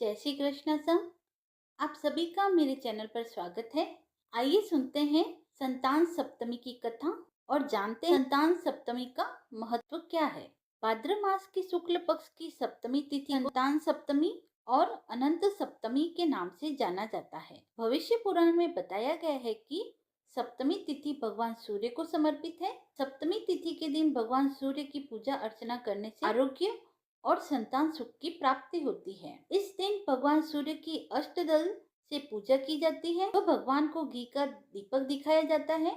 जय श्री कृष्ण सर। आप सभी का मेरे चैनल पर स्वागत है। आइए सुनते हैं संतान सप्तमी की कथा और जानते हैं संतान सप्तमी का महत्व क्या है। भाद्र मास की शुक्ल पक्ष की सप्तमी तिथि संतान सप्तमी और अनंत सप्तमी के नाम से जाना जाता है। भविष्य पुराण में बताया गया है कि सप्तमी तिथि भगवान सूर्य को समर्पित है। सप्तमी तिथि के दिन भगवान सूर्य की पूजा अर्चना करने से आरोग्य और संतान सुख की प्राप्ति होती है। इस दिन भगवान सूर्य की अष्टदल से पूजा की जाती है। तो भगवान को घी का दीपक दिखाया जाता है।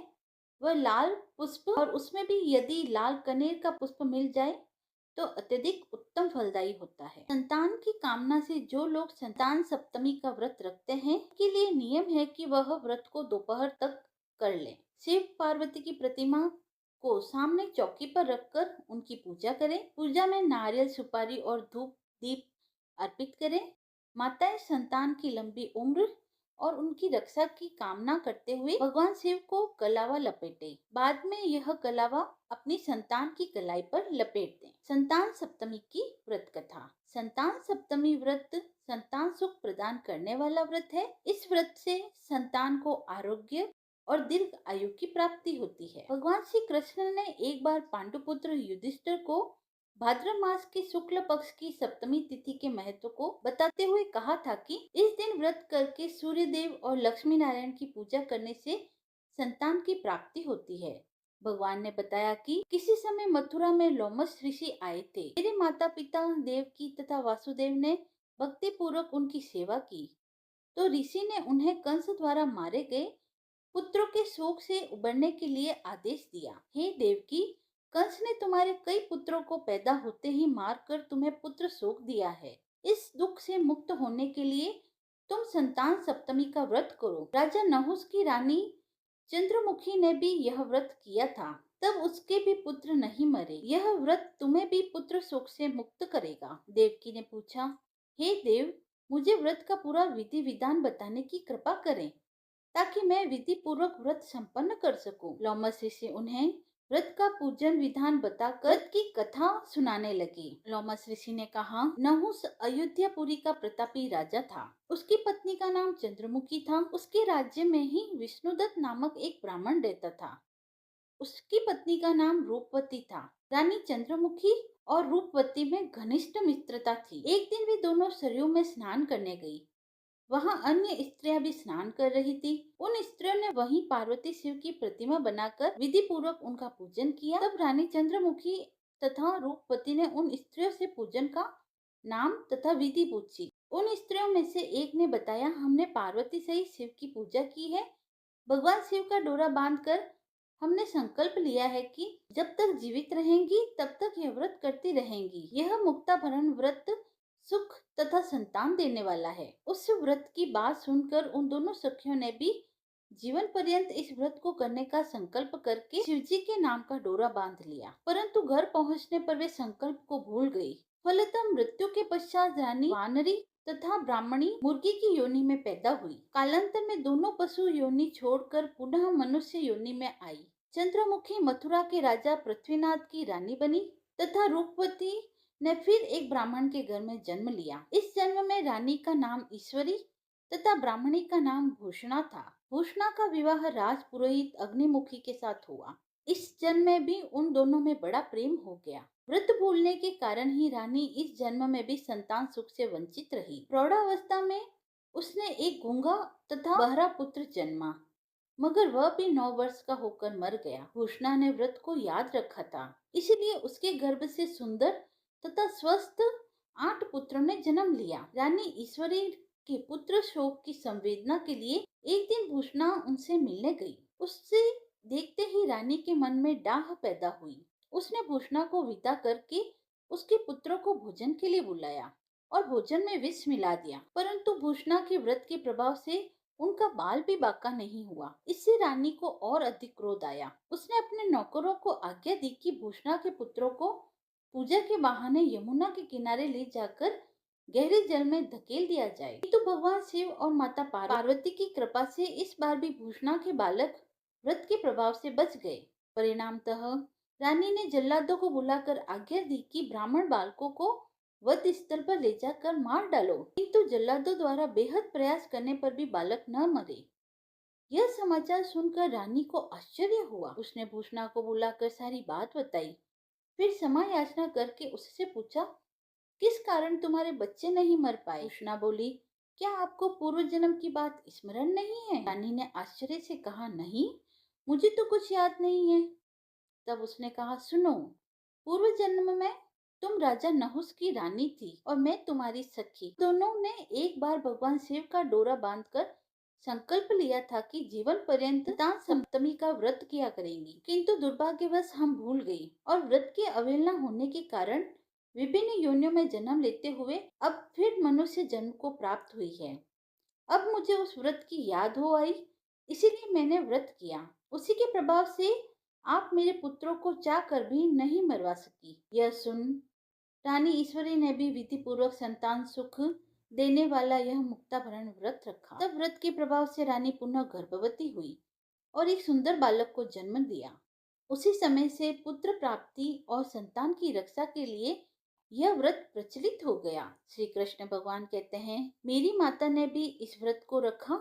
वह लाल पुष्प और उसमें भी यदि लाल कनेर का पुष्प मिल जाए तो अत्यधिक उत्तम फलदायी होता है। संतान की कामना से जो लोग संतान सप्तमी का व्रत रखते हैं के लिए नियम है कि वह व्रत को दोपहर तक कर ले। शिव पार्वती की प्रतिमा को सामने चौकी पर रखकर उनकी पूजा करें। पूजा में नारियल, सुपारी और धूप दीप अर्पित करें। माताएं संतान की लंबी उम्र और उनकी रक्षा की कामना करते हुए भगवान शिव को कलावा लपेटे। बाद में यह कलावा अपनी संतान की कलाई पर लपेट दें। संतान सप्तमी की व्रत कथा। संतान सप्तमी व्रत संतान सुख प्रदान करने वाला व्रत है। इस व्रत से संतान को आरोग्य और दीर्घ आयु की प्राप्ति होती है। भगवान श्री कृष्ण ने एक बार पांडुपुत्र युधिष्ठिर को भाद्र मास के शुक्ल पक्ष की सप्तमी तिथि के महत्व को बताते हुए कहा था कि इस दिन व्रत करके सूर्य देव और लक्ष्मी नारायण की पूजा करने से संतान की प्राप्ति होती है। भगवान ने बताया कि किसी समय मथुरा में लोमस ऋषि आए थे। मेरे माता पिता देवकी तथा वासुदेव ने भक्ति पूर्वक उनकी सेवा की तो ऋषि ने उन्हें कंस द्वारा मारे गए पुत्रों के शोक से उबरने के लिए आदेश दिया। हे देवकी, कंस ने तुम्हारे कई पुत्रों को पैदा होते ही मारकर तुम्हें पुत्र शोक दिया है। इस दुख से मुक्त होने के लिए तुम संतान सप्तमी का व्रत करो। राजा नहुस की रानी चंद्रमुखी ने भी यह व्रत किया था, तब उसके भी पुत्र नहीं मरे। यह व्रत तुम्हें भी पुत्र शोक से मुक्त करेगा। देवकी ने पूछा, हे देव, मुझे व्रत का पूरा विधि विधान बताने की कृपा करें ताकि मैं विधि पूर्वक व्रत संपन्न कर सकूं। लोमस ऋषि उन्हें व्रत का पूजन विधान बताकर व्रत की कथा सुनाने लगे। लोमस ऋषि ने कहा, नहुस अयोध्यापुरी का प्रतापी राजा था। उसकी पत्नी का नाम चंद्रमुखी था। उसके राज्य में ही विष्णुदत्त नामक एक ब्राह्मण रहता था। उसकी पत्नी का नाम रूपवती था। रानी चंद्रमुखी और रूपवती में घनिष्ठ मित्रता थी। एक दिन वे दोनों सरयू में स्नान करने गई। वहां अन्य स्त्रियां भी स्नान कर रही थी। उन स्त्रियों ने वहीं पार्वती शिव की प्रतिमा बनाकर विधि पूर्वक उनका पूजन किया। तब रानी चंद्रमुखी तथा रूपवती ने उन स्त्रियों से पूजन का नाम तथा विधि पूछी। उन स्त्रियों में से एक ने बताया, हमने पार्वती सहित शिव की पूजा की है। भगवान शिव का डोरा बांधकर हमने संकल्प लिया है कि जब तक जीवित रहेंगी तब तक यह व्रत करती रहेंगी। यह मुक्ताभरण व्रत सुख तथा संतान देने वाला है। उस व्रत की बात सुनकर उन दोनों सखियों ने भी जीवन पर्यंत इस व्रत को करने का संकल्प करके शिवजी के नाम का डोरा बांध लिया। परंतु घर पहुंचने पर वे संकल्प को भूल गई। फलतः मृत्यु के पश्चात रानी वानरी तथा ब्राह्मणी मुर्गी की योनि में पैदा हुई। कालांतर में दोनों पशु योनि छोड़कर पुनः मनुष्य योनि में आई। चंद्रमुखी मथुरा के राजा पृथ्वीनाथ की रानी बनी तथा रूपवती ने फिर एक ब्राह्मण के घर में जन्म लिया। इस जन्म में रानी का नाम ईश्वरी तथा ब्राह्मणी का नाम भूषणा था। भूषणा का विवाह राज पुरोहित अग्निमुखी के साथ हुआ। इस जन्म में भी उन दोनों में बड़ा प्रेम हो गया। व्रत भूलने के कारण ही रानी इस जन्म में भी संतान सुख से वंचित रही। प्रौढ़ावस्था में उसने एक गूंगा तथा बहरा पुत्र जन्मा, मगर वह भी 9 वर्ष का होकर मर गया। भूषणा ने व्रत को याद रखा था, इसलिए उसके गर्भ से सुंदर तथा स्वस्थ 8 पुत्रों ने जन्म लिया। रानी ईश्वरी के पुत्र शोक की संवेदना के लिए एक दिन भूषणा उनसे मिलने गई। उससे देखते ही रानी के मन में डाह पैदा हुई। उसने भूषणा को विदा करके उसके पुत्रों को भोजन के लिए बुलाया और भोजन में विष मिला दिया। परंतु भूषणा के व्रत के प्रभाव से उनका बाल भी बाका नहीं हुआ। इससे रानी को और अधिक क्रोध आया। उसने अपने नौकरों को आज्ञा दी कि भूषणा के पुत्रों को पूजा के बहाने यमुना के किनारे ले जाकर गहरे जल में धकेल दिया जाए। तो भगवान शिव और माता पार्वती की कृपा से इस बार भी भूषणा के बालक व्रत के प्रभाव से बच गए। परिणामतः रानी ने जल्लादों को बुलाकर आज्ञा दी कि ब्राह्मण बालकों को वध स्थल पर ले जाकर मार डालो, किंतु जल्लादों द्वारा बेहद प्रयास करने पर भी बालक न मरे। यह समाचार सुनकर रानी को आश्चर्य हुआ। उसने भूषणा को बुलाकर सारी बात बताई। फिर क्षमा याचना करके उससे पूछा, किस कारण तुम्हारे बच्चे नहीं मर पाए? भूषणा बोली, क्या आपको पूर्व जन्म की बात स्मरण नहीं है? रानी ने आश्चर्य से कहा, नहीं, मुझे तो कुछ याद नहीं है। तब उसने कहा, सुनो, पूर्व जन्म में तुम राजा नहुस की रानी थी और मैं तुम्हारी सखी। दोनों ने एक बार भगवान शिव का डोरा बांधकर संकल्प लिया था कि जीवन पर्यंत संतान सप्तमी का व्रत किया करेंगी, किंतु दुर्भाग्यवश हम भूल गई और व्रत की अवहेलना होने के कारण विभिन्न योनियों में जन्म लेते हुए अब फिर मनुष्य जन्म को प्राप्त हुई है। अब मुझे उस व्रत की याद हो आई, इसीलिए मैंने व्रत किया। उसी के प्रभाव से आप मेरे पुत्रों को चाह कर भी नहीं मरवा सकी। यह सुन रानी ईश्वरी ने भी विधि पूर्वक संतान सुख देने वाला यह मुक्ताभरण व्रत रखा। तब व्रत के प्रभाव से रानी पुनः गर्भवती हुई और एक सुंदर बालक को जन्म दिया। उसी समय से पुत्र प्राप्ति और संतान की रक्षा के लिए यह व्रत प्रचलित हो गया। श्री कृष्ण भगवान कहते हैं, मेरी माता ने भी इस व्रत को रखा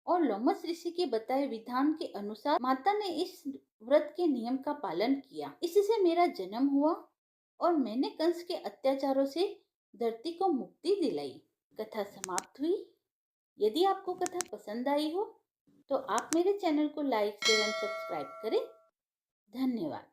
और लोमस ऋषि के बताए विधान के अनुसार माता ने इस व्रत के नियम का पालन किया। इससे मेरा जन्म हुआ और मैंने कंस के अत्याचारों से धरती को मुक्ति दिलाई। कथा समाप्त हुई। यदि आपको कथा पसंद आई हो तो आप मेरे चैनल को लाइक शेयर एंड सब्सक्राइब करें। धन्यवाद।